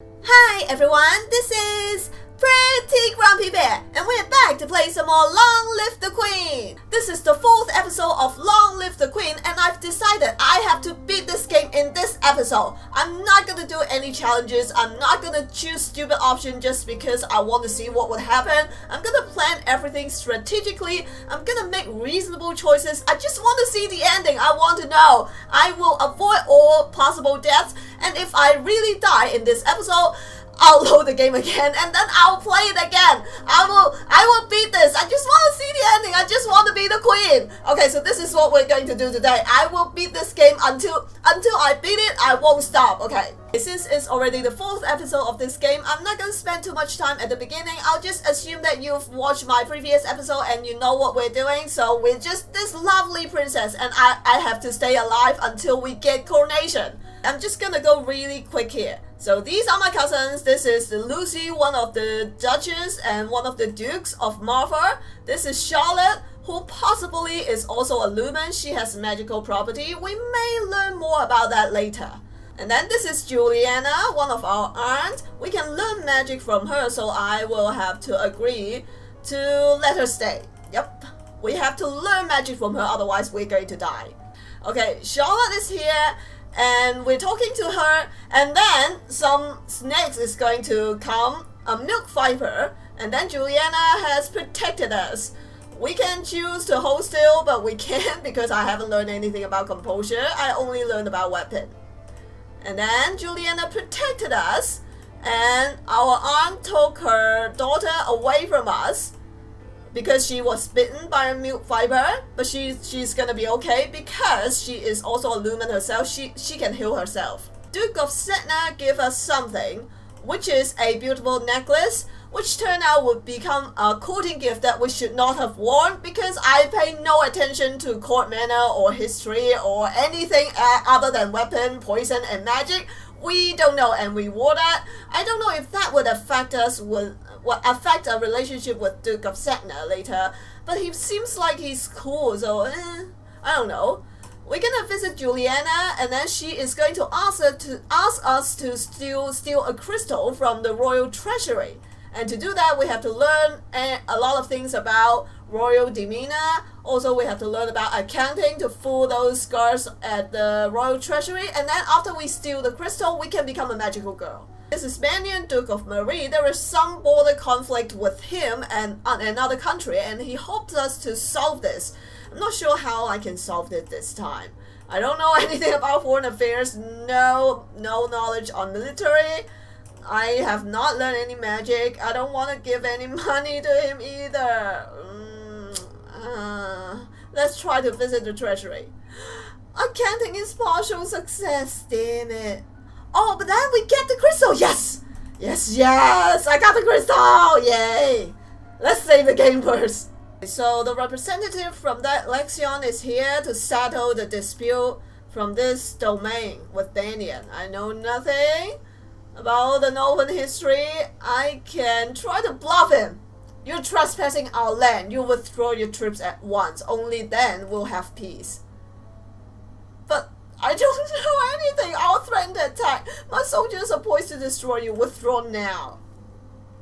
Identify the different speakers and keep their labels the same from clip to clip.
Speaker 1: Hi everyone, this is Pretty Grumpy Bear, and we're back to play some more Long Live the Queen! This is the 4th episode of Long Live the Queen, and I've decided I have to beat this game in this episode. I'm not gonna do any challenges, I'm not gonna choose stupid option just because I want to see what would happen. I'm gonna plan everything strategically, I'm gonna make reasonable choices. I just want to see the ending, I want to know. I will avoid all possible deaths, and if I really die in this episode, I'll load the game again and then I'll play it again. I will beat this. I just want to see the ending. I just want to be the queen. Okay, so this is what we're going to do today. I will beat this game until I beat it. I won't stop. Okay. Since it's already the 4th episode of this game, I'm not going to spend too much time at the beginning. I'll just assume that you've watched my previous episode and you know what we're doing. So we're just this lovely princess and I have to stay alive until we get coronation. I'm just gonna go really quick here. So these are my cousins. This is Lucy, one of the duchess and one of the dukes of Marfa. This is Charlotte, who possibly is also a lumen. She has magical property. We may learn more about that later. And then this is Juliana, one of our aunts. We can learn magic from her, so I will have to agree to let her stay. Yep, we have to learn magic from her, otherwise we're going to die. Okay, Charlotte is here. And we're talking to her, and then some snakes is going to come, a milk viper, and then Juliana has protected us. We can choose to hold still, but we can't because I haven't learned anything about composure. I only learned about weapon. And then Juliana protected us, and our aunt took her daughter away from us because she was bitten by a milk viper, but she's gonna be okay because she is also a lumen herself. She can heal herself. Duke of Setna gave us something, which is a beautiful necklace, which turned out would become a courting gift that we should not have worn because I pay no attention to court manner or history or anything other than weapon, poison, and magic. We don't know, and we wore that. I don't know if that would affect us affect our relationship with Duke of Setna later, but he seems like he's cool, so I don't know. We're gonna visit Juliana, and then she is going to ask us to steal a crystal from the royal treasury. And to do that, we have to learn a lot of things about royal demeanor. Also, we have to learn about accounting to fool those guards at the royal treasury. And then after we steal the crystal, we can become a magical girl. This is Spaniard Duke of Marie. There is some border conflict with him and another country, and he hopes us to solve this. I'm not sure how I can solve it this time. I don't know anything about foreign affairs, no knowledge on military. I have not learned any magic. I don't want to give any money to him either. Let's try to visit the treasury. Accounting is partial success, damn it. Oh, but then we get the crystal. Yes! Yes! I got the crystal! Yay! Let's save the game first. So the representative from that Lexion is here to settle the dispute from this domain with Daniel. I know nothing about the Novan history. I can try to bluff him. You're trespassing our land. You withdraw your troops at once. Only then we'll have peace. But I don't know anything. I'll threaten to attack. My soldiers are poised to destroy you. Withdraw now.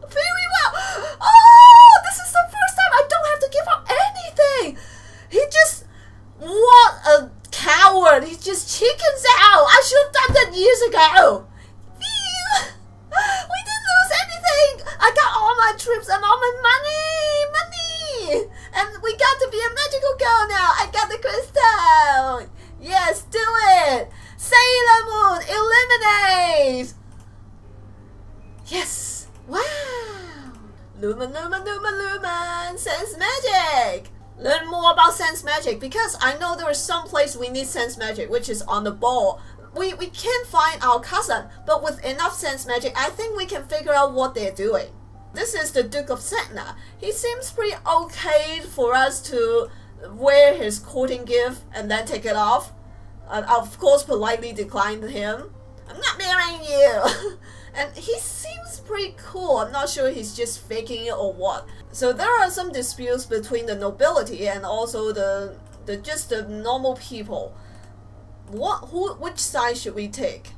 Speaker 1: Very well. Oh, this is the first time I don't have to give up anything. He just, what a coward. He just chickens out. I should have done that years ago. We didn't lose anything. I got all my troops and all my money. And we got to be a magical girl now. I got the crystal. Yes, do it! Sailor Moon, eliminate! Yes! Wow! Lumen, sense magic! Learn more about sense magic because I know there is some place we need sense magic, which is on the ball. We can't find our cousin, but with enough sense magic, I think we can figure out what they're doing. This is the Duke of Setna. He seems pretty okay for us to wear his courting gift and then take it off. Of course, politely declined him. I'm not marrying you. And he seems pretty cool. I'm not sure he's just faking it or what. So there are some disputes between the nobility and also the normal people. Which side should we take?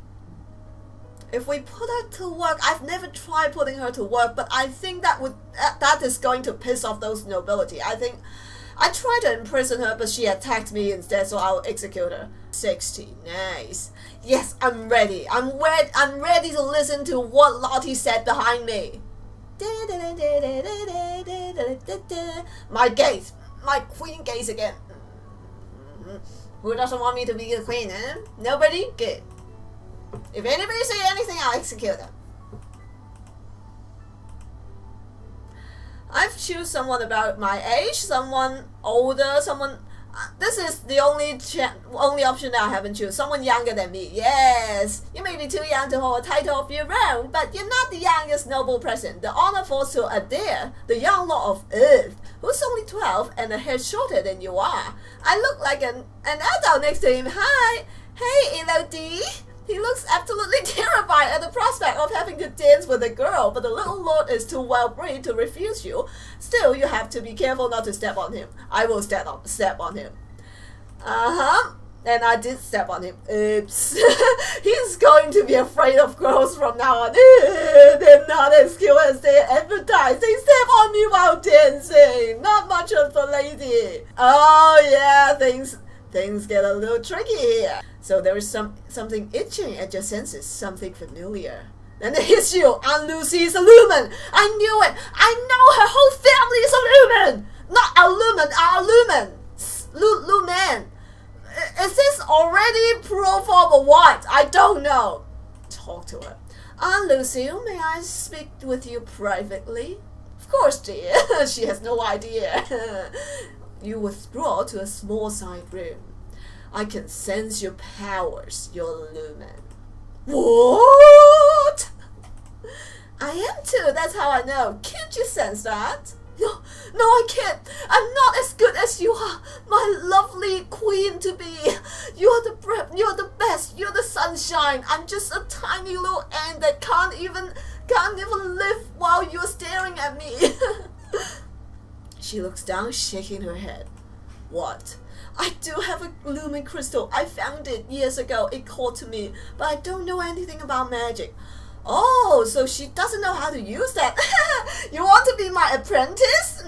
Speaker 1: If we put her to work, I've never tried putting her to work, but I think that is going to piss off those nobility. I think I tried to imprison her, but she attacked me instead, so I'll execute her. 60, nice. Yes, I'm ready. I'm ready to listen to what Lottie said behind me. My gaze, my queen gaze again. Who doesn't want me to be the queen, eh? Nobody? Good. If anybody say anything, I'll execute them. I've choose someone about my age, someone older, someone... this is the only option that I haven't choose. Someone younger than me. Yes! You may be too young to hold a title of your own, but you're not the youngest noble present. The honor falls to Adair, the young lord of Earth, who's only 12 and a hair shorter than you are. I look like an adult next to him. Hi! Hey, Elodie! He looks absolutely terrified at the prospect of having to dance with a girl, but the little lord is too well-bred to refuse you. Still, you have to be careful not to step on him. I will step on him. And I did step on him. Oops. He's going to be afraid of girls from now on. They're not as cute as they advertise. They step on me while dancing. Not much of a lady. Oh yeah, things get a little tricky here. So there is something itching at your senses, something familiar. Then it hits you. Aunt Lucy is a lumen. I knew it. I know her whole family is a lumen. Not a lumen, a lumen. Lumen. Is this already pro form or what? I don't know. Talk to her. Aunt Lucy, may I speak with you privately? Of course, dear. She has no idea. You withdraw to a small side room. I can sense your powers, your lumen. What? I am too, that's how I know. Can't you sense that? No, I can't. I'm not as good as you are, my lovely queen to be. You're the best. You're the sunshine. I'm just a tiny little ant that can't even live while you're staring at me. She looks down, shaking her head. What? I do have a lumen crystal. I found it years ago. It called to me, but I don't know anything about magic. Oh, so she doesn't know how to use that. You want to be my apprentice?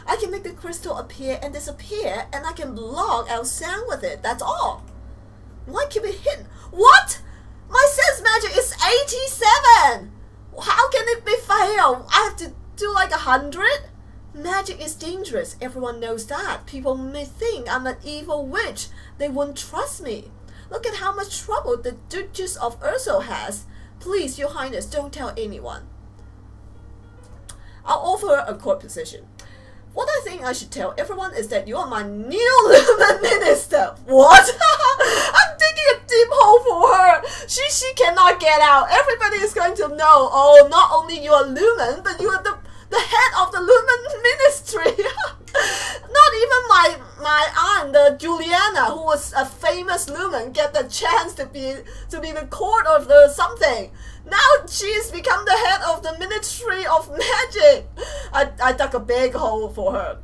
Speaker 1: I can make the crystal appear and disappear, and I can block out sound with it. That's all. Why keep it hidden? What? My sense magic is 87. How can it be failed? I have to do like 100? Magic is dangerous. Everyone knows that. People may think I'm an evil witch. They won't trust me. Look at how much trouble the Duchess of Urso has. Please, your highness, don't tell anyone. I'll offer her a court position. What I think I should tell everyone is that you are my new lumen minister. What? I'm digging a deep hole for her. She cannot get out. Everybody is going to know. Oh, not only you are lumen, but you are the head of the lumen ministry. Not even my aunt, Juliana, who was a famous lumen, get the chance to be the court of the something. Now she's become the head of the Ministry of Magic. I dug a big hole for her.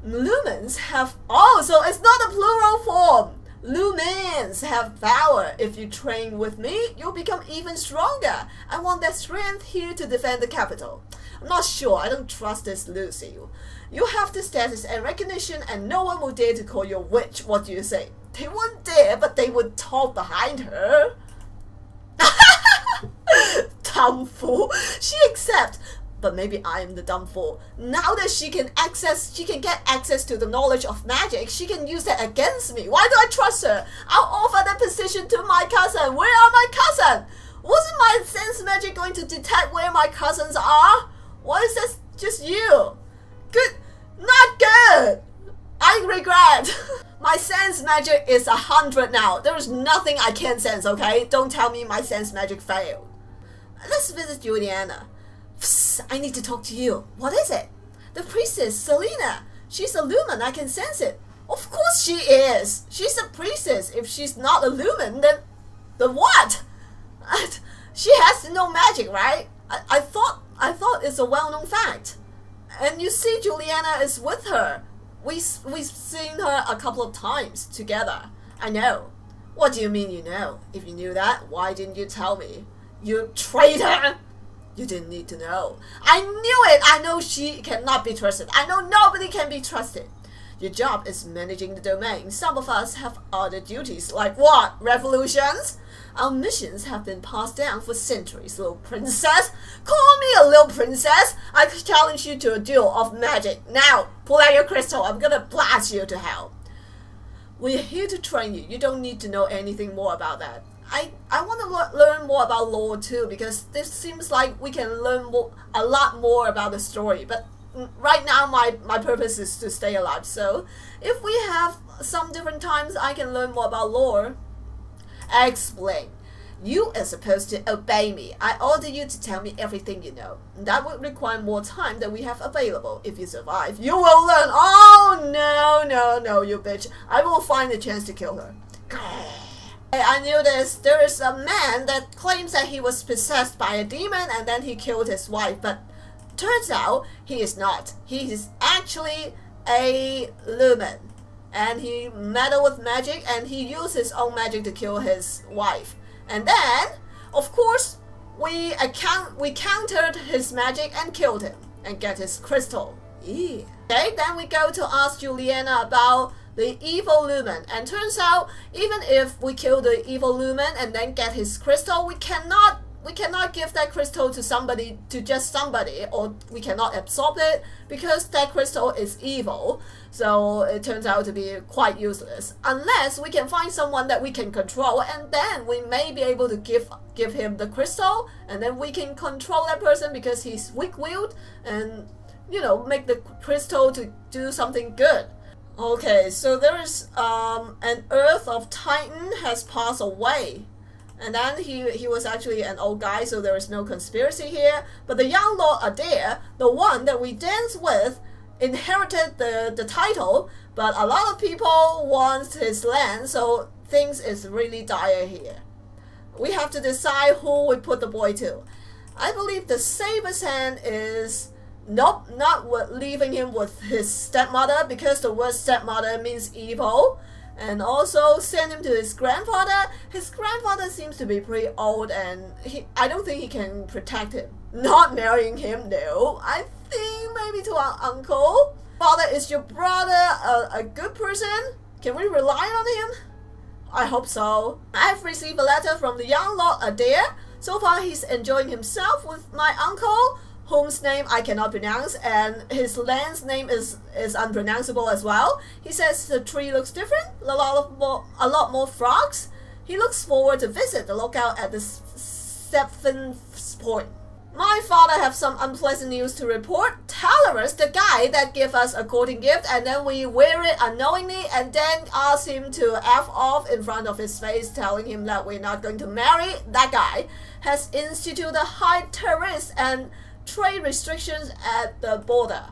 Speaker 1: Lumens have... Oh, so it's not a plural form. Lumens have power. If you train with me, you'll become even stronger. I want that strength here to defend the capital. I'm not sure. I don't trust this Lucy. You have the status and recognition, and no one will dare to call you a witch. What do you say? They won't dare, but they would talk behind her. Dumb fool. She accepts. But maybe I am the dumb fool. Now that she can get access to the knowledge of magic, she can use that against me. Why do I trust her? I'll offer that position to my cousin. Where are my cousin? Wasn't my sense magic going to detect where my cousins are? Why is that just you? Good. Not good. I regret. My sense magic is 100 now. There is nothing I can sense, okay? Don't tell me my sense magic failed. Let's visit Juliana. Psst, I need to talk to you. What is it? The priestess, Selena. She's a lumen. I can sense it. Of course she is. She's a priestess. If she's not a lumen, then what? She has to know magic, right? I thought it's a well-known fact. And you see, Juliana is with her. We've seen her a couple of times together. I know. What do you mean you know? If you knew that, why didn't you tell me? You traitor! You didn't need to know. I knew it! I know she cannot be trusted. I know nobody can be trusted. Your job is managing the domain. Some of us have other duties. Like what? Revolutions? Our missions have been passed down for centuries, little princess. Call me a little princess. I challenge you to a duel of magic. Now, pull out your crystal. I'm gonna blast you to hell. We're here to train you. You don't need to know anything more about that. I want to learn more about lore too, because this seems like we can learn a lot more about the story. But right now my purpose is to stay alive. So if we have some different times I can learn more about lore. Explain. You are supposed to obey me. I order you to tell me everything you know. That would require more time than we have available. If you survive, you will learn. Oh, no, you bitch. I will find a chance to kill her. I knew this. There is a man that claims that he was possessed by a demon and then he killed his wife. But turns out he is not. He is actually a lumen. And he meddled with magic and he used his own magic to kill his wife. And then, of course, we countered his magic and killed him and get his crystal. Yeah. Okay, then we go to ask Juliana about the evil lumen. And turns out, even if we kill the evil lumen and then get his crystal, we cannot give that crystal to somebody, or we cannot absorb it because that crystal is evil. So it turns out to be quite useless. Unless we can find someone that we can control, and then we may be able to give him the crystal, and then we can control that person because he's weak-willed, and make the crystal to do something good. Okay, so there is an Earth of Titan has passed away. And then he was actually an old guy, so there is no conspiracy here. But the young Lord Adair, the one that we danced with, inherited the title, but a lot of people want his land, so things is really dire here. We have to decide who we put the boy to. I believe the safest hand is not leaving him with his stepmother, because the word stepmother means evil. And also send him to his grandfather. His grandfather seems to be pretty old and I don't think he can protect him. Not marrying him, no. I think maybe to our uncle. Father, is your brother a good person? Can we rely on him? I hope so. I've received a letter from the young Lord Adair. So far he's enjoying himself with my uncle, whose name I cannot pronounce, and his land's name is unpronounceable as well. He says the tree looks different, a lot more frogs. He looks forward to visit the lookout at the 7th point. My father have some unpleasant news to report. Talarus, the guy that gave us a courting gift and then we wear it unknowingly and then ask him to F off in front of his face, telling him that we're not going to marry, that guy has instituted high tariffs and trade restrictions at the border.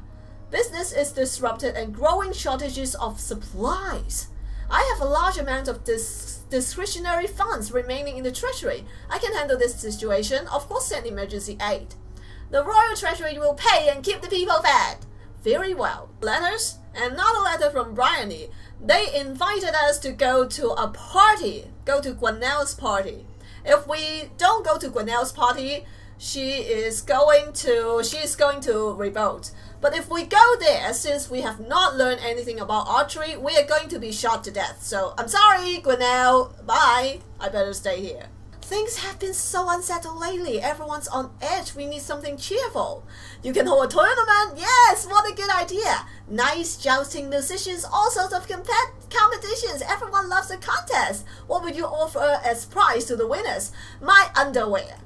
Speaker 1: Business is disrupted and growing shortages of supplies. I have a large amount of discretionary funds remaining in the treasury. I can handle this situation. Of course, send emergency aid. The royal treasury will pay and keep the people fed. Very well. Letters. Another letter from Bryony. They invited us to go to a party. Go to Gwenelle's party. If we don't go to Gwenelle's party, she is going to revolt. But if we go there, since we have not learned anything about archery, we are going to be shot to death. So I'm sorry, Gwenelle. Bye. I better stay here. Things have been so unsettled lately. Everyone's on edge. We need something cheerful. You can hold a tournament? Yes, what a good idea. Nice jousting, musicians, all sorts of competitions. Everyone loves a contest. What would you offer as prize to the winners? My underwear.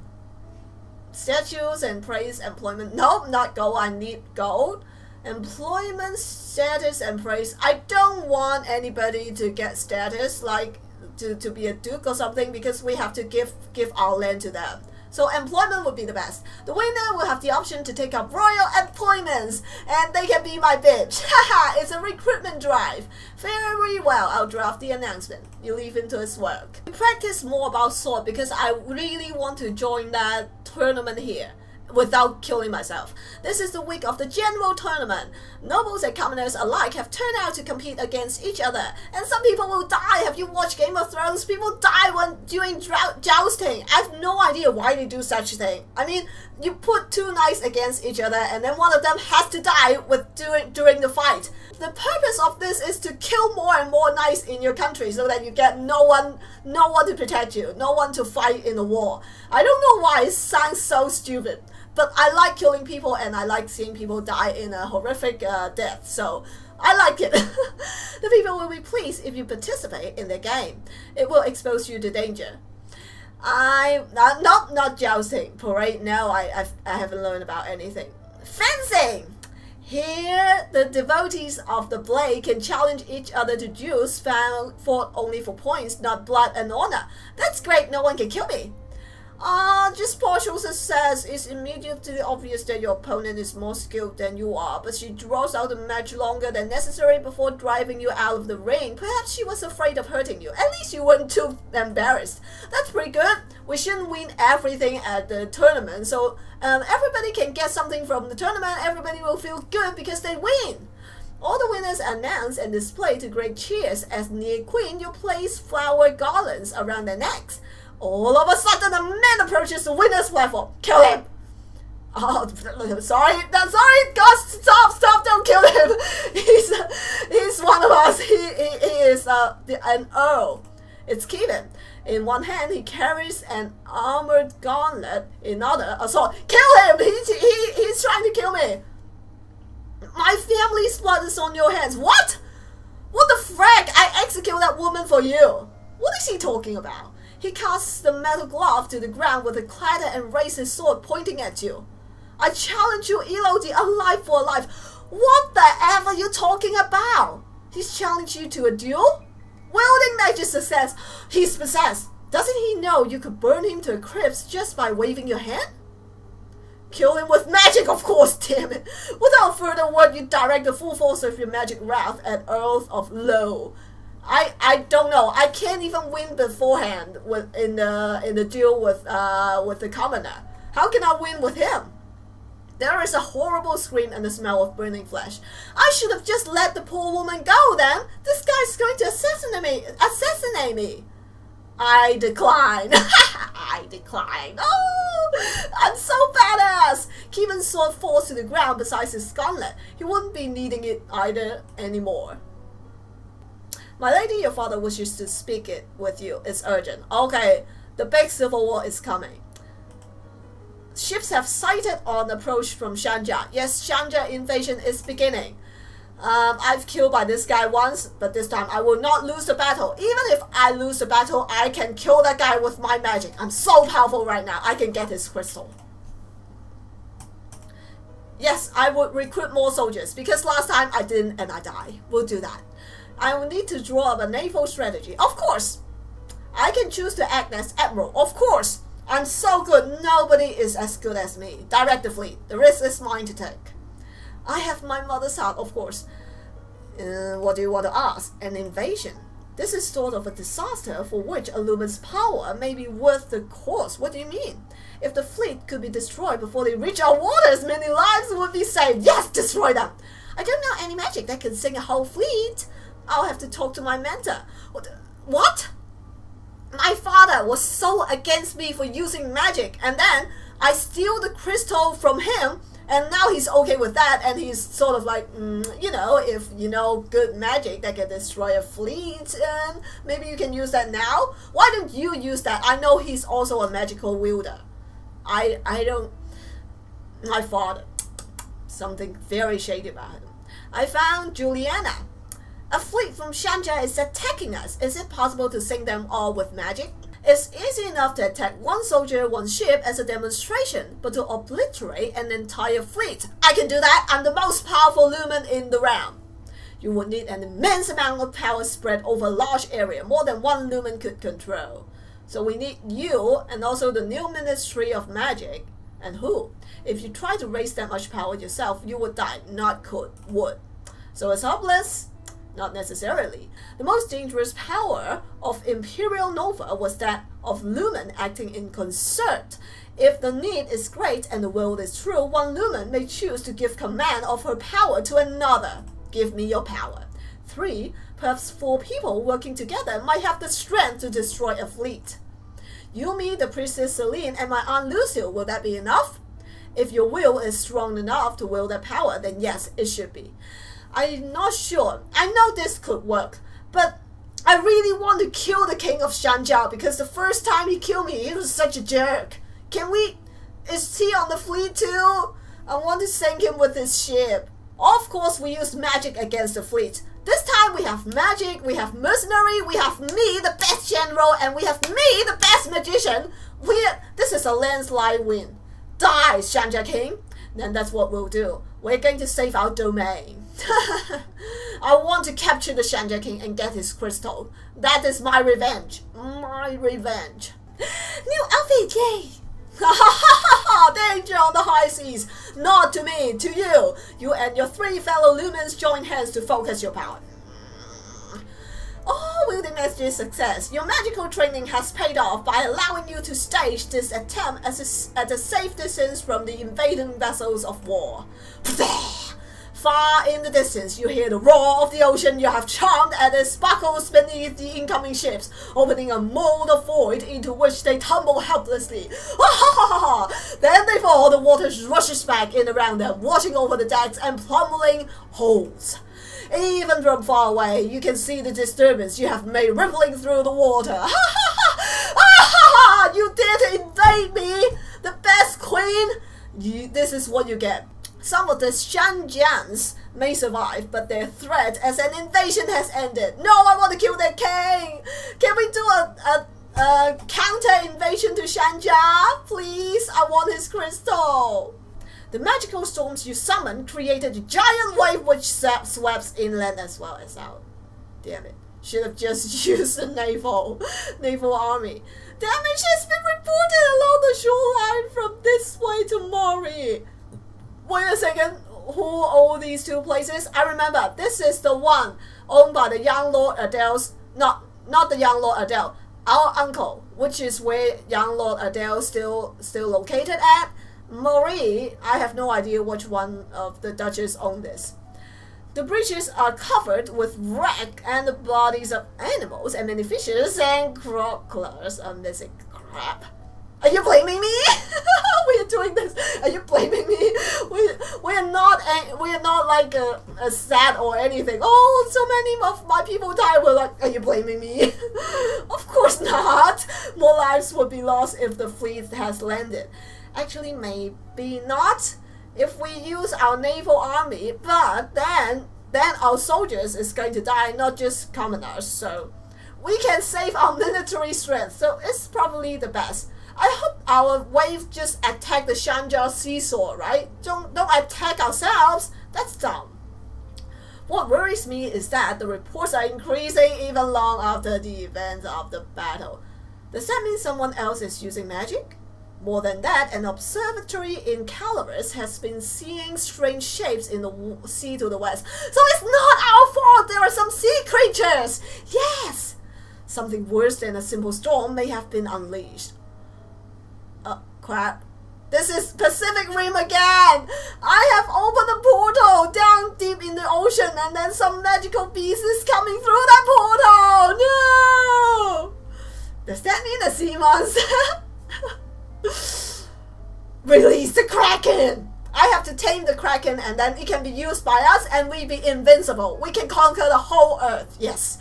Speaker 1: Statues and praise, employment. Nope, not gold. I need gold. Employment, status, and praise. I don't want anybody to get status, like to be a duke or something, because we have to give our land to them. So employment would be the best. The winner will have the option to take up royal appointments, and they can be my bitch. Haha, it's a recruitment drive. Very well, I'll draft the announcement. You leave him to his work. Practice more about sword because I really want to join that tournament here. without killing myself. This is the week of the general tournament. Nobles and commoners alike have turned out to compete against each other, and some people will die. Have you watched Game of Thrones? People die when doing jousting. I have no idea why they do such a thing. I mean, you put two knights against each other, and then one of them has to die during the fight. The purpose of this is to kill more and more knights in your country so that you get no one to protect you, no one to fight in the war. I don't know why it sounds so stupid, but I like killing people and I like seeing people die in a horrific death, so I like it. The people will be pleased if you participate in the game. It will expose you to danger. I'm not jousting. Parade, no, I haven't learned about anything. Fencing! Here, the devotees of the blade can challenge each other to duels fought only for points, not blood and honor. That's great, no one can kill me. Just partial success. It's immediately obvious that your opponent is more skilled than you are, but she draws out the match longer than necessary before driving you out of the ring. Perhaps she was afraid of hurting you. At least you weren't too embarrassed. That's pretty good. We shouldn't win everything at the tournament, so everybody can get something from the tournament. Everybody will feel good because they win. All the winners are announced and displayed to great cheers. As near queen, you place flower garlands around their necks. All of a sudden, a man approaches the winner's platform. Kill him! Oh, sorry, guys, stop, don't kill him. He's one of us. He is an earl. It's Kevin. In one hand, he carries an armored gauntlet. In other, a sword. Kill him! He's trying to kill me. My family's blood is on your hands. What? What the frack? I execute that woman for you. What is he talking about? He casts the metal glove to the ground with a clatter and raises his sword pointing at you. I challenge you, Elodie, alive for alive. What the F are you talking about? He's challenged you to a duel? Wielding magic success. He's possessed. Doesn't he know you could burn him to a crisp just by waving your hand? Kill him with magic, of course, damn it. Without further word, you direct the full force of your magic wrath at Earl of Low. I don't know. I can't even win beforehand in the duel with the commoner. How can I win with him? There is a horrible scream and the smell of burning flesh. I should have just let the poor woman go then. This guy's going to assassinate me. I decline. I decline. Oh, I'm so badass. Kevin's sword falls to the ground beside his gauntlet. He wouldn't be needing it either anymore. My lady, your father wishes to speak it with you. It's urgent. Okay, the big civil war is coming. Ships have sighted on approach from Shania. Yes, Shania invasion is beginning. I've killed by this guy once, but this time I will not lose the battle. Even if I lose the battle, I can kill that guy with my magic. I'm so powerful right now. I can get his crystal. Yes, I would recruit more soldiers because last time I didn't and I died. We'll do that. I will need to draw up a naval strategy. Of course. I can choose to act as admiral. Of course. I'm so good. Nobody is as good as me. Direct the fleet. The risk is mine to take. I have my mother's heart, of course. What do you want to ask? An invasion. This is sort of a disaster for which Illumin's power may be worth the cost. What do you mean? If the fleet could be destroyed before they reach our waters, many lives would be saved. Yes, destroy them. I don't know any magic that can sink a whole fleet. I'll have to talk to my mentor. What? My father was so against me for using magic, and then I steal the crystal from him, and now he's okay with that, and he's sort of like, you know, if you know good magic that can destroy a fleet, and maybe you can use that now. Why don't you use that? I know he's also a magical wielder. I don't. My father, something very shady about him. I found Juliana. A fleet from Shania is attacking us. Is it possible to sink them all with magic? It's easy enough to attack one soldier, one ship as a demonstration, but to obliterate an entire fleet, I can do that. I'm the most powerful lumen in the realm. You would need an immense amount of power spread over a large area, more than one lumen could control. So we need you and also the new Ministry of Magic. And who? If you try to raise that much power yourself, you would die, not would. So it's hopeless. Not necessarily. The most dangerous power of Imperial Nova was that of Lumen acting in concert. If the need is great and the will is true, one Lumen may choose to give command of her power to another. Give me your power. 3. Perhaps 4 people working together might have the strength to destroy a fleet. Yumi, the priestess Celine, and my Aunt Lucille, will that be enough? If your will is strong enough to wield that power, then yes, it should be. I'm not sure. I know this could work, but I really want to kill the king of Shanja because the first time he killed me, he was such a jerk. Can we... Is he on the fleet too? I want to sink him with his ship. Of course, we used magic against the fleet. This time we have magic, we have mercenary, we have me, the best general, and we have me, the best magician. This is a landslide win. Die, Shanja King. Then that's what we'll do. We're going to save our domain. I want to capture the Shanja King and get his crystal. That is my revenge. My revenge. New outfit, yay! Danger on the high seas. Not to me, to you. You and your 3 fellow lumens join hands to focus your power. Oh, wielding magic success. Your magical training has paid off by allowing you to stage this attempt at a safe distance from the invading vessels of war. Far in the distance, you hear the roar of the ocean. You have charmed at the sparkles beneath the incoming ships, opening a mold of void into which they tumble helplessly. Then they fall, the water rushes back in around them, washing over the decks and plummeting holes. Even from far away, you can see the disturbance you have made rippling through the water. You did invade me, the best queen. This is what you get. Some of the Shanjians may survive, but their threat as an invasion has ended. No, I want to kill their king. Can we do a counter invasion to Shanja? Please, I want his crystal. The magical storms you summoned created a giant wave which sweeps inland as well as out. Damn it. Should have just used the naval army. Damage has been reported along the shoreline from this way to Mori. Wait a second, who own these 2 places? I remember, this is the one owned by the young Lord Adele's, not the young Lord Adele, our uncle, which is where young Lord Adele still located at. Marie, I have no idea which one of the duchess own this. The bridges are covered with wreck and the bodies of animals and many fishes and crocodiles are missing. Crap. Are you blaming me? We are doing this. Are you blaming me? We are not like a sad or anything. Oh, so many of my people died. We're like, are you blaming me? Of course not. More lives would be lost if the fleet has landed. Actually, maybe not. If we use our naval army, but then our soldiers is going to die, not just commoners. So we can save our military strength. So it's probably the best. I hope our wave just attack the Shanja seesaw, right? Don't attack ourselves. That's dumb. What worries me is that the reports are increasing even long after the events of the battle. Does that mean someone else is using magic? More than that, an observatory in Calaris has been seeing strange shapes in the sea to the west. So it's not our fault there are some sea creatures! Yes! Something worse than a simple storm may have been unleashed. Crap. This is Pacific Rim again! I have opened a portal down deep in the ocean and then some magical beast is coming through that portal! No! Does that mean a sea monster? Release the kraken! I have to tame the kraken and then it can be used by us and we be invincible. We can conquer the whole earth. Yes.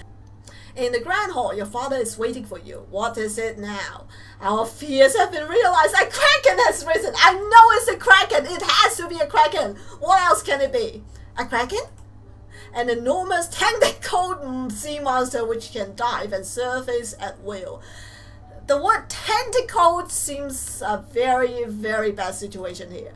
Speaker 1: In the Grand Hall, your father is waiting for you. What is it now? Our fears have been realized. A kraken has risen. I know it's a kraken. It has to be a kraken. What else can it be? A kraken? An enormous tentacled sea monster which can dive and surface at will. The word tentacled seems a very, very bad situation here.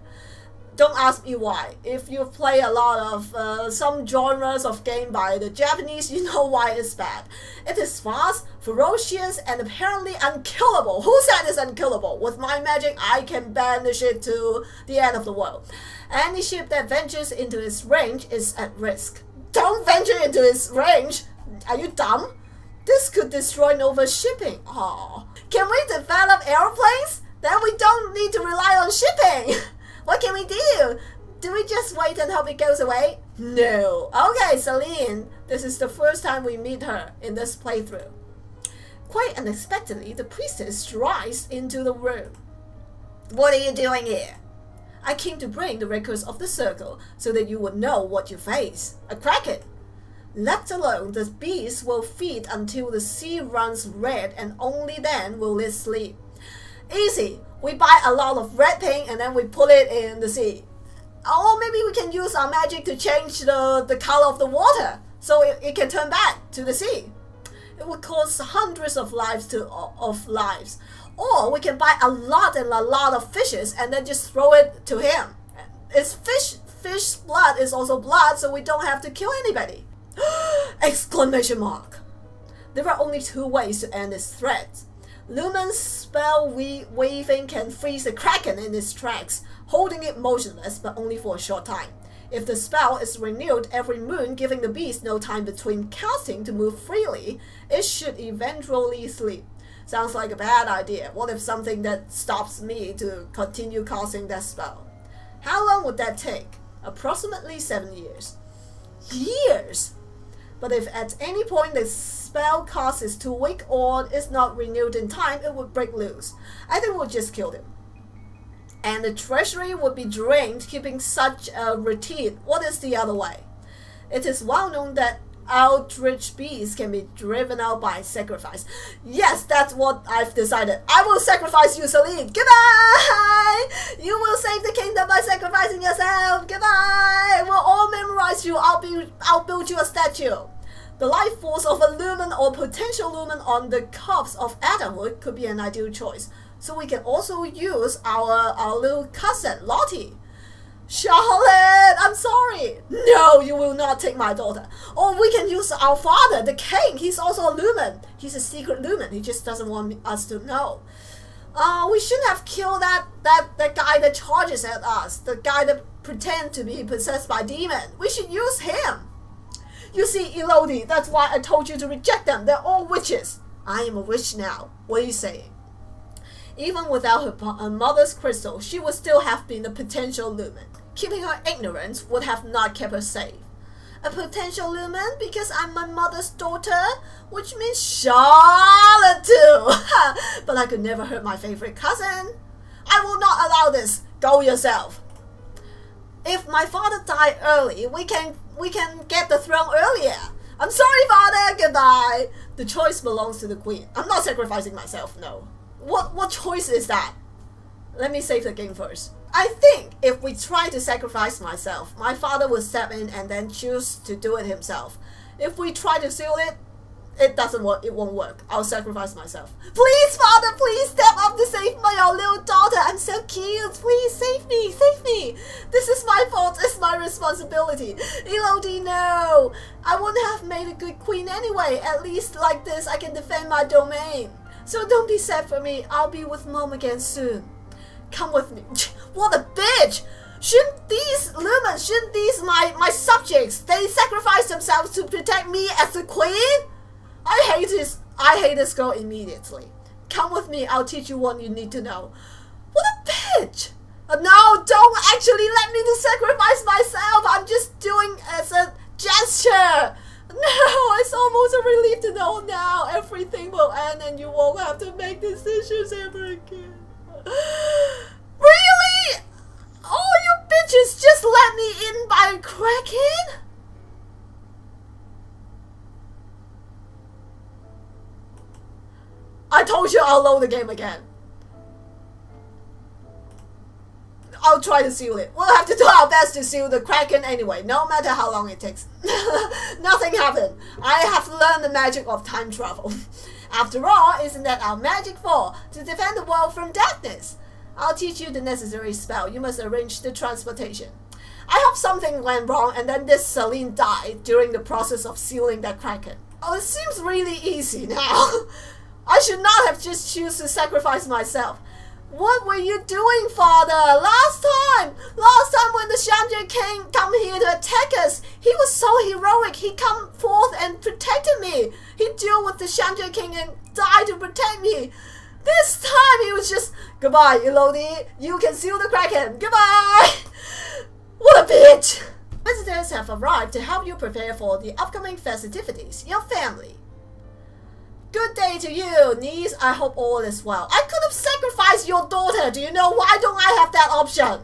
Speaker 1: Don't ask me why. If you play a lot of some genres of game by the Japanese, you know why it's bad. It is fast, ferocious, and apparently unkillable. Who said it's unkillable? With my magic, I can banish it to the end of the world. Any ship that ventures into its range is at risk. Don't venture into its range. Are you dumb? This could destroy Nova's shipping. Oh. Can we develop airplanes? Then we don't need to rely on shipping. What can we do? Do we just wait and hope it goes away? No. Okay, Celine. This is the first time we meet her in this playthrough. Quite unexpectedly, the priestess strides into the room. What are you doing here? I came to bring the records of the circle so that you would know what you face. A kraken. Left alone, the beast will feed until the sea runs red, and only then will it sleep. Easy. We buy a lot of red paint and then we put it in the sea. Or maybe we can use our magic to change the color of the water so it can turn back to the sea. It would cost hundreds of lives. Or we can buy a lot of fishes and then just throw it to him. It's fish blood is also blood, so we don't have to kill anybody. Exclamation mark. There are only two ways to end this threat. Lumen's spell waving can freeze the kraken in its tracks, holding it motionless but only for a short time. If the spell is renewed every moon, giving the beast no time between casting to move freely, it should eventually sleep. Sounds like a bad idea. What if something that stops me to continue casting that spell? How long would that take? Approximately 7 years. Years! But if at any point the spell cast is too weak or is not renewed in time, it would break loose. I think we'll just kill him. And the treasury would be drained, keeping such a routine. What is the other way? It is well known that outraged beasts can be driven out by sacrifice. Yes, that's what I've decided. I will sacrifice you, Celine. Goodbye! You will save the kingdom by sacrificing yourself. Goodbye! We'll all memorize you. I'll build you a statue. The life force of a lumen or potential lumen on the corpse of adulthood could be an ideal choice. So we can also use our little cousin, Lottie. Charlotte, I'm sorry. No, you will not take my daughter. Or we can use our father, the king. He's also a lumen. He's a secret lumen. He just doesn't want us to know. We shouldn't have killed that guy that charges at us. The guy that pretends to be possessed by demon. We should use him. You see, Elodie, that's why I told you to reject them. They're all witches. I am a witch now. What are you saying? Even without her mother's crystal, she would still have been a potential lumen. Keeping her ignorant would have not kept her safe. A potential lumen because I'm my mother's daughter, which means Charlotte too. But I could never hurt my favorite cousin. I will not allow this. Go yourself. If my father died early, we can get the throne earlier. I'm sorry, father. Goodbye. The choice belongs to the queen. I'm not sacrificing myself. No. What choice is that? Let me save the game first. I think if we try to sacrifice myself, my father will step in and then choose to do it himself. If we try to seal it, it doesn't work. It won't work. I'll sacrifice myself. Please, father, please step up to save my little daughter. I'm so cute. Please save me. Save me. This is my fault. It's my responsibility. Elodie, no. I wouldn't have made a good queen anyway. At least like this, I can defend my domain. So don't be sad for me. I'll be with mom again soon. Come with me. What a bitch! Shouldn't these my subjects, they sacrifice themselves to protect me as the queen? I hate this girl immediately. Come with me, I'll teach you what you need to know. What a bitch! No, don't actually let me to sacrifice myself. I'm just doing as a gesture. No, it's almost a relief to know now everything will end and you won't have to make decisions ever again. Really? Oh, you bitches just let me in by a kraken? I told you I'll load the game again. I'll try to seal it. We'll have to do our best to seal the kraken anyway, no matter how long it takes. Nothing happened. I have learned the magic of time travel. After all, isn't that our magic for? To defend the world from darkness. I'll teach you the necessary spell. You must arrange the transportation. I hope something went wrong and then this Celine died during the process of sealing that kraken. Oh, it seems really easy now. I should not have just chosen to sacrifice myself. What were you doing, father? Last time when the Shania king come here to attack us, he He was so heroic. He come forth and protected me. He dealt with the Shania king and died to protect me. This time he was just, goodbye, Elodie. You can seal the kraken. Goodbye. What a bitch. Visitors have arrived to help you prepare for the upcoming festivities. Your family. Good day to you, niece. I hope all is well. I could have sacrificed your daughter. Do you know why don't I have that option?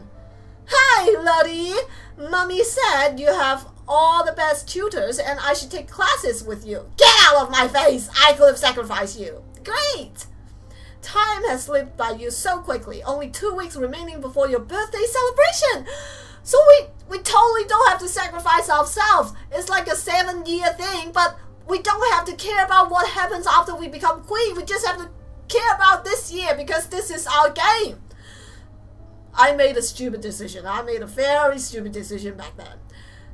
Speaker 1: Hi, Lottie. Mommy said you have all the best tutors and I should take classes with you. Get out of my face. I could have sacrificed you. Great. Time has slipped by you so quickly. Only 2 weeks remaining before your birthday celebration. So we totally don't have to sacrifice ourselves. It's like a 7-year thing, but we don't have to care about what happens after we become queen. We just have to care about this year because this is our game. I made a stupid decision. I made a very stupid decision back then.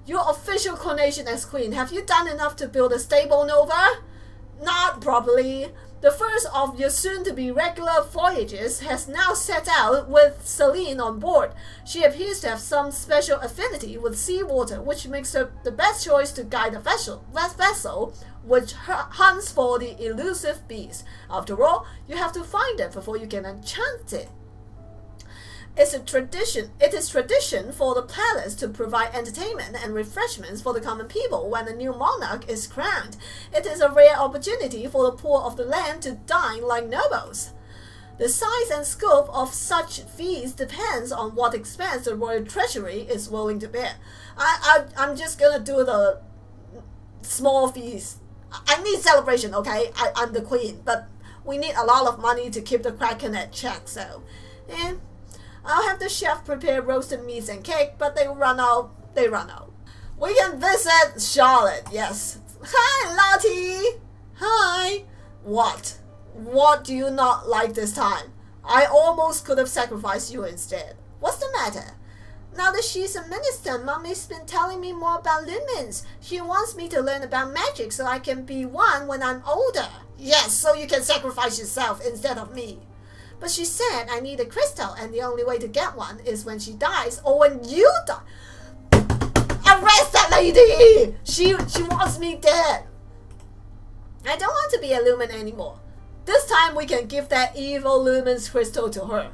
Speaker 1: Your official coronation as queen. Have you done enough to build a stable, Nova? Not properly. The first of your soon-to-be regular voyages has now set out with Celine on board. She appears to have some special affinity with seawater, which makes her the best choice to guide the vessel which hunts for the elusive beast. After all, you have to find it before you can enchant it. It is tradition for the palace to provide entertainment and refreshments for the common people when a new monarch is crowned. It is a rare opportunity for the poor of the land to dine like nobles. The size and scope of such feasts depends on what expense the royal treasury is willing to bear. I'm just gonna do the small feast. I need celebration, okay? I'm the queen, but we need a lot of money to keep the kraken at check, so... I'll have the chef prepare roasted meats and cake, but they run out. We can visit Charlotte, yes. Hi, Lottie. Hi. What? What do you not like this time? I almost could have sacrificed you instead. What's the matter? Now that she's a minister, Mommy's been telling me more about lumens. She wants me to learn about magic so I can be one when I'm older. Yes, so you can sacrifice yourself instead of me. But she said I need a crystal and the only way to get one is when she dies or when you die. Arrest that lady! She wants me dead. I don't want to be a lumen anymore. This time we can give that evil lumen's crystal to her.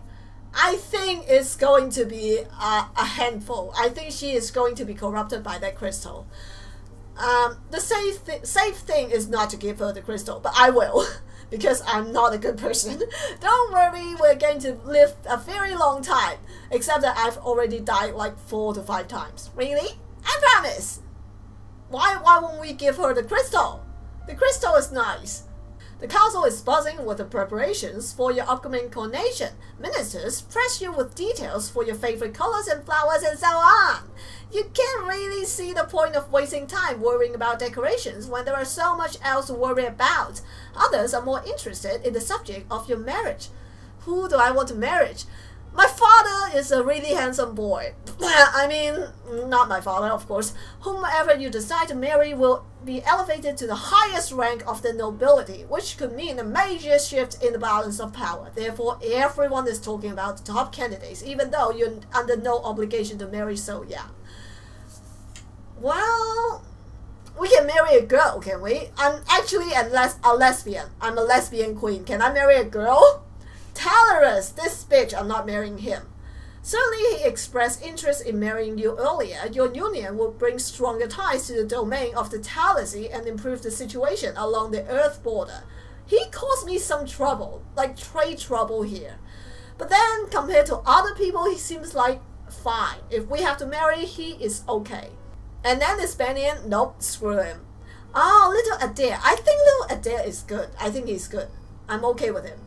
Speaker 1: I think it's going to be a handful. I think she is going to be corrupted by that crystal. The safe thing is not to give her the crystal, but I will. Because I'm not a good person. Don't worry, we're going to live a very long time. Except that I've already died like 4 to 5 times. Really? I promise. Why won't we give her the crystal? The crystal is nice. The castle is buzzing with the preparations for your upcoming coronation. Ministers press you with details for your favorite colors and flowers and so on. You can't really see the point of wasting time worrying about decorations when there is so much else to worry about. Others are more interested in the subject of your marriage. Who do I want to marry? My father is a really handsome boy. I mean, not my father, of course. Whomever you decide to marry will be elevated to the highest rank of the nobility, which could mean a major shift in the balance of power. Therefore, everyone is talking about the top candidates, even though you're under no obligation to marry so young. Well, we can marry a girl, can we? I'm actually a lesbian. I'm a lesbian queen. Can I marry a girl? Talorus, this bitch, I'm not marrying him. Certainly he expressed interest in marrying you earlier. Your union will bring stronger ties to the domain of the Talisi and improve the situation along the Earth border. He caused me some trouble, like trade trouble here. But then, compared to other people, he seems like fine. If we have to marry, he is okay. And then the Spaniard, nope, screw him. Oh, little Adair. I think little Adair is good. I think he's good. I'm okay with him.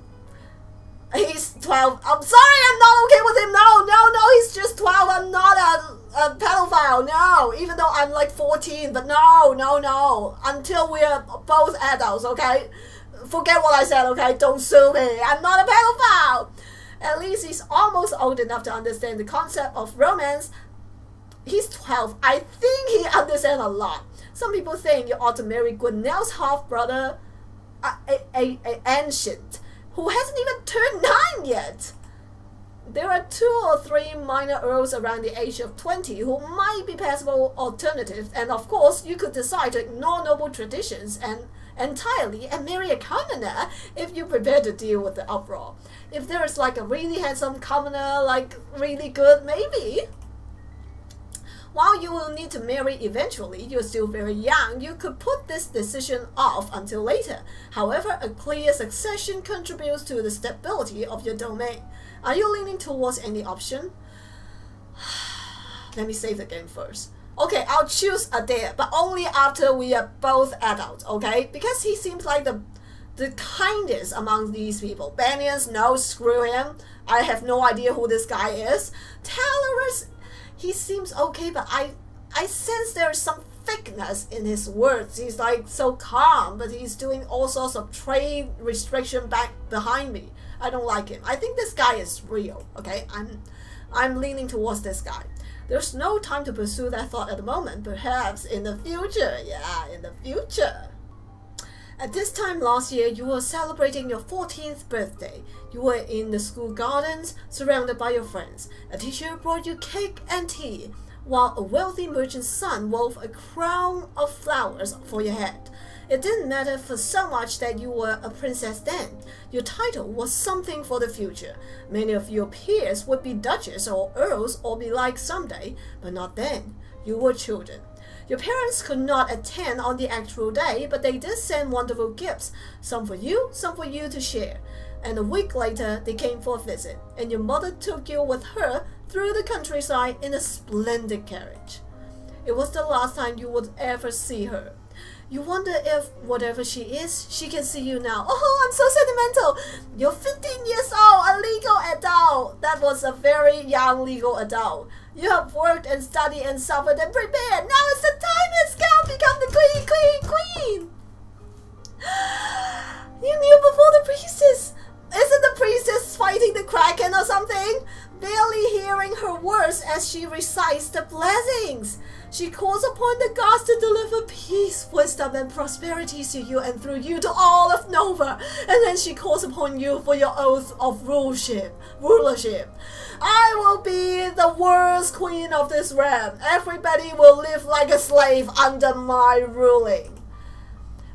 Speaker 1: He's 12. I'm sorry, I'm not okay with him. No, he's just 12. I'm not a pedophile. No, even though I'm like 14. But no. Until we're both adults, okay? Forget what I said, okay? Don't sue me. I'm not a pedophile. At least he's almost old enough to understand the concept of romance. He's 12. I think he understands a lot. Some people think you ought to marry Gwinnell's half-brother, a ancient, who hasn't even turned 9 yet. there are 2 or 3 minor earls around the age of 20 who might be passable alternatives, and of course you could decide to ignore noble traditions and entirely and marry a commoner if you prepare to deal with the uproar. If there is like a really handsome commoner, like really good, maybe. While you will need to marry eventually, you're still very young, you could put this decision off until later. However, a clear succession contributes to the stability of your domain. Are you leaning towards any option? Let me save the game first. Okay, I'll choose Adair, but only after we are both adults, okay? Because he seems like the kindest among these people. Banians, no, screw him. I have no idea who this guy is. Talarus, he seems okay, but I sense there is some thickness in his words. He's like so calm, but he's doing all sorts of trade restriction back behind me. I don't like him. I think this guy is real, okay? I'm leaning towards this guy. There's no time to pursue that thought at the moment. Perhaps in the future. Yeah, in the future. At this time last year, you were celebrating your 14th birthday. You were in the school gardens, surrounded by your friends. A teacher brought you cake and tea, while a wealthy merchant's son wove a crown of flowers for your head. It didn't matter for so much that you were a princess then. Your title was something for the future. Many of your peers would be duchess or earls or be like someday, but not then. You were children. Your parents could not attend on the actual day, but they did send wonderful gifts, some for you to share. And a week later, they came for a visit, and your mother took you with her through the countryside in a splendid carriage. It was the last time you would ever see her. You wonder if, whatever she is, she can see you now. Oh, I'm so sentimental. You're 15 years old, a legal adult. That was a very young legal adult. You have worked and studied and suffered and prepared. Now it's the time has come. Become the queen. You knew before the priestess. Isn't the priestess fighting the kraken or something? Barely hearing her words as she recites the blessings. She calls upon the gods to deliver peace, wisdom, and prosperity to you and through you to all of Nova. And then she calls upon you for your oath of rulership. I will be the worst queen of this realm. Everybody will live like a slave under my ruling.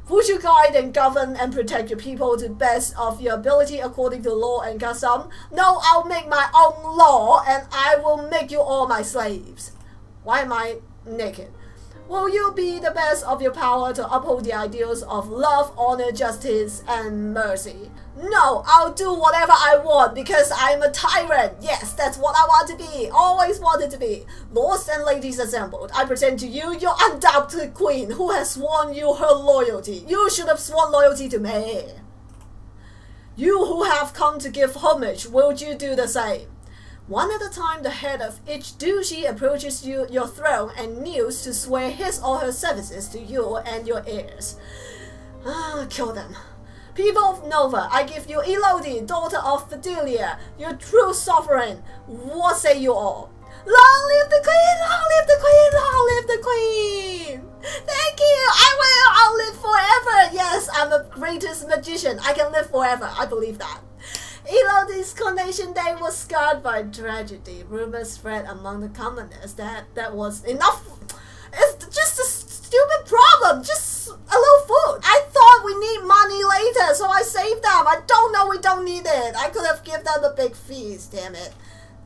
Speaker 1: Would you guide and govern and protect your people to the best of your ability according to law and custom? No, I'll make my own law and I will make you all my slaves. Why am I naked? Will you be the best of your power to uphold the ideals of love, honor, justice, and mercy? No, I'll do whatever I want because I'm a tyrant. Yes, that's what I want to be. Always wanted to be. Lords and ladies assembled, I present to you your undoubted queen who has sworn you her loyalty. You should have sworn loyalty to me. You who have come to give homage, will you do the same? One at a time, the head of each duchy approaches your throne and kneels to swear his or her services to you and your heirs. Kill them. People of Nova, I give you Elodie, daughter of Fidelia, your true sovereign. What say you all? Long live the queen! Long live the queen! Long live the queen! Thank you! I'll live forever! Yes, I'm the greatest magician. I can live forever. I believe that. Elodie's Coronation Day was scarred by tragedy. Rumors spread among the commoners that was enough. It's just a stupid problem. Just a little food. I thought we need money later, so I saved them. I don't know we don't need it. I could have given them a big feast, damn it.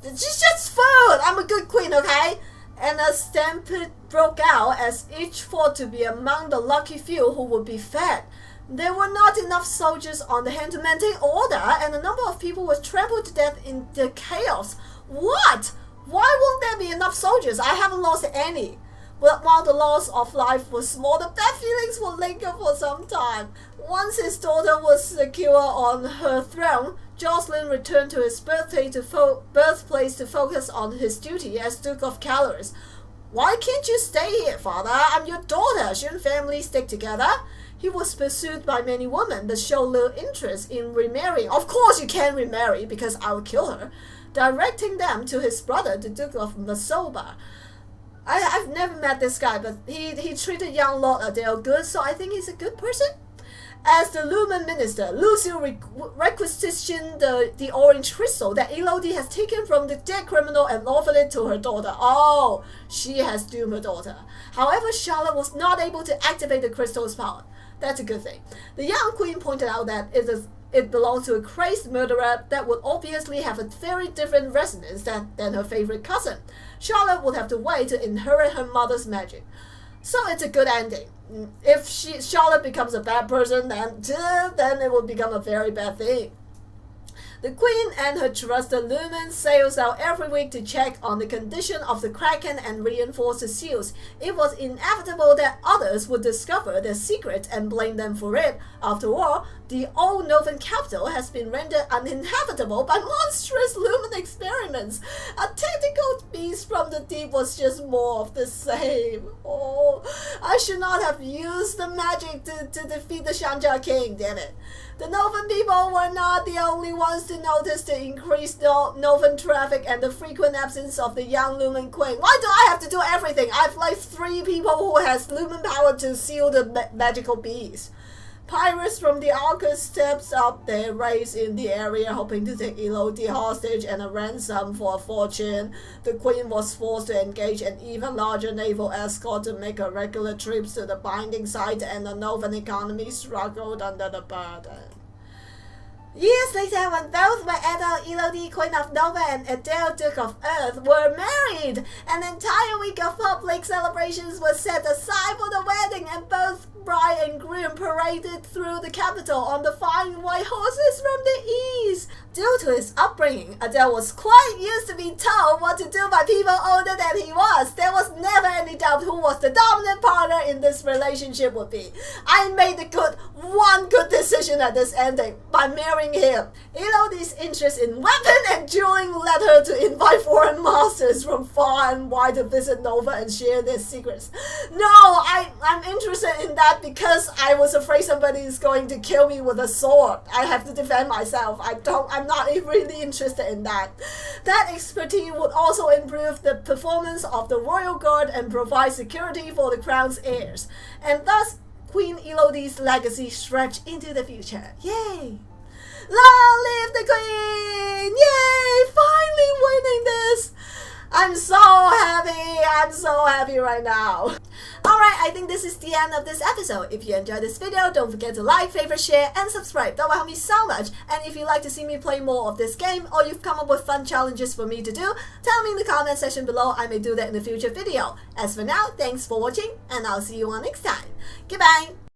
Speaker 1: It's just food. I'm a good queen, okay? And a stampede broke out as each fought to be among the lucky few who would be fed. There were not enough soldiers on the hand to maintain order, and a number of people were trampled to death in the chaos. What? Why won't there be enough soldiers? I haven't lost any. But while the loss of life was small, the bad feelings would linger for some time. Once his daughter was secure on her throne, Jocelyn returned to his birthplace to focus on his duty as Duke of Caloris. Why can't you stay here, father? I'm your daughter. Shouldn't families stick together? He was pursued by many women, but showed little interest in remarrying. Of course you can't remarry, because I will kill her. Directing them to his brother, the Duke of Masoba. I've never met this guy, but he treated young Lord Adele good, so I think he's a good person. As the Lumen minister, Lucille requisitioned the orange crystal that Elodie has taken from the dead criminal and offered it to her daughter. Oh, she has doomed her daughter. However, Charlotte was not able to activate the crystal's power. That's a good thing. The young queen pointed out that it belonged to a crazed murderer that would obviously have a very different resonance than her favorite cousin. Charlotte would have to wait to inherit her mother's magic. So it's a good ending. If Charlotte becomes a bad person, then it will become a very bad thing. The queen and her trusted Lumen sails out every week to check on the condition of the kraken and reinforce the seals. It was inevitable that others would discover their secret and blame them for it. After all, the old Novan capital has been rendered uninhabitable by monstrous Lumen experiments. A tentacle beast from the deep was just more of the same. Oh, I should not have used the magic to defeat the Shania king, damn it. The Novan people were not the only ones to notice the increased Novan traffic and the frequent absence of the young Lumen queen. Why do I have to do everything? I've like 3 people who has Lumen power to seal the magical beast. Pirates from the Arcus steps up their raids in the area, hoping to take Elodie hostage and a ransom for a fortune. The queen was forced to engage an even larger naval escort to make her regular trips to the binding site, and the Novan economy struggled under the burden. Years later, when both my adult Elodie, Queen of Nova, and Adele, Duke of Earth, were married, an entire week of public celebrations was set aside for the wedding, and both bride and groom paraded through the capital on the fine white horses from the east. Due to his upbringing, Adele was quite used to being told what to do by people older than he was. There was never any doubt who was the dominant partner in this relationship would be. I made one good decision at this ending, by marrying him. Elodie's interest in weapon and dueling led her to invite foreign masters from far and wide to visit Nova and share their secrets. No, I'm interested in that because I was afraid somebody is going to kill me with a sword. I have to defend myself. I'm not really interested in that. That expertise would also improve the performance of the royal guard and provide security for the crown's heirs. And thus, Queen Elodie's legacy stretched into the future. Yay! Long live the Queen! Yay! Finally winning this! I'm so happy right now. Alright, I think this is the end of this episode. If you enjoyed this video, don't forget to like, favorite, share, and subscribe. That will help me so much. And if you'd like to see me play more of this game, or you've come up with fun challenges for me to do, tell me in the comment section below. I may do that in a future video. As for now, thanks for watching, and I'll see you all next time. Goodbye!